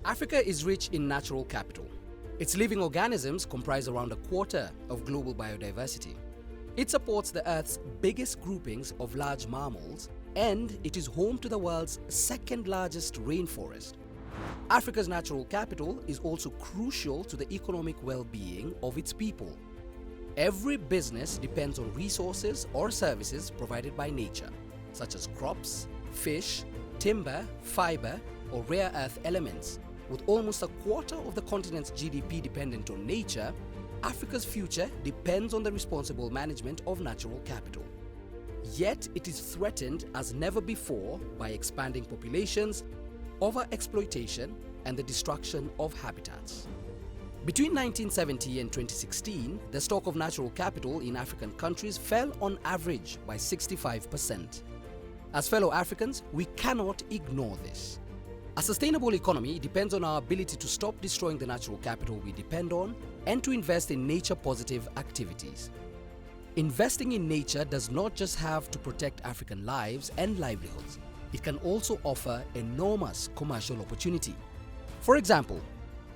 Africa is rich in natural capital. Its living organisms comprise around a quarter of global biodiversity. It supports the Earth's biggest groupings of large mammals, and it is home to the world's second largest rainforest. Africa's natural capital is also crucial to the economic well-being of its people. Every business depends on resources or services provided by nature, such as crops, fish, timber, fiber, or rare earth elements. With almost a quarter of the continent's GDP dependent on nature, Africa's future depends on the responsible management of natural capital. Yet it is threatened as never before by expanding populations, overexploitation, and the destruction of habitats. Between 1970 and 2016, the stock of natural capital in African countries fell on average by 65%. As fellow Africans, we cannot ignore this. A sustainable economy depends on our ability to stop destroying the natural capital we depend on and to invest in nature-positive activities. Investing in nature does not just have to protect African lives and livelihoods. It can also offer enormous commercial opportunity. For example,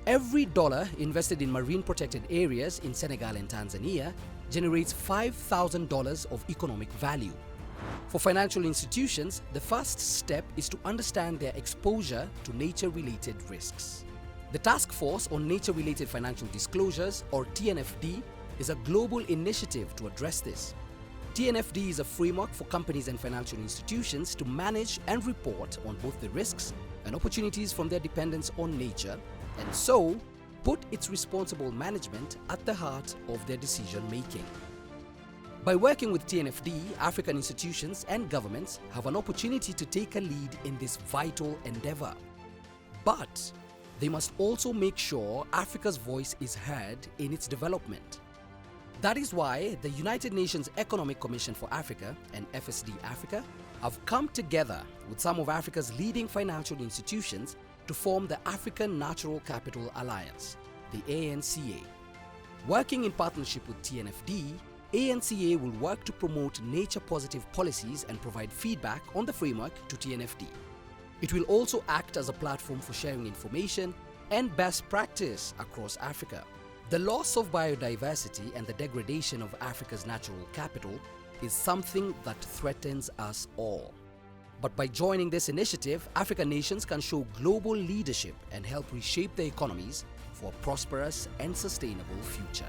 every dollar invested in marine protected areas in Senegal and Tanzania generates $5,000 of economic value. For financial institutions, the first step is to understand their exposure to nature-related risks. The Task Force on Nature-Related Financial Disclosures, or TNFD, is a global initiative to address this. TNFD is a framework for companies and financial institutions to manage and report on both the risks and opportunities from their dependence on nature, and so put its responsible management at the heart of their decision-making. By working with TNFD, African institutions and governments have an opportunity to take a lead in this vital endeavor. But they must also make sure Africa's voice is heard in its development. That is why the United Nations Economic Commission for Africa and FSD Africa have come together with some of Africa's leading financial institutions to form the African Natural Capital Alliance, the ANCA. Working in partnership with TNFD, ANCA will work to promote nature-positive policies and provide feedback on the framework to TNFD. It will also act as a platform for sharing information and best practice across Africa. The loss of biodiversity and the degradation of Africa's natural capital is something that threatens us all. But by joining this initiative, African nations can show global leadership and help reshape their economies for a prosperous and sustainable future.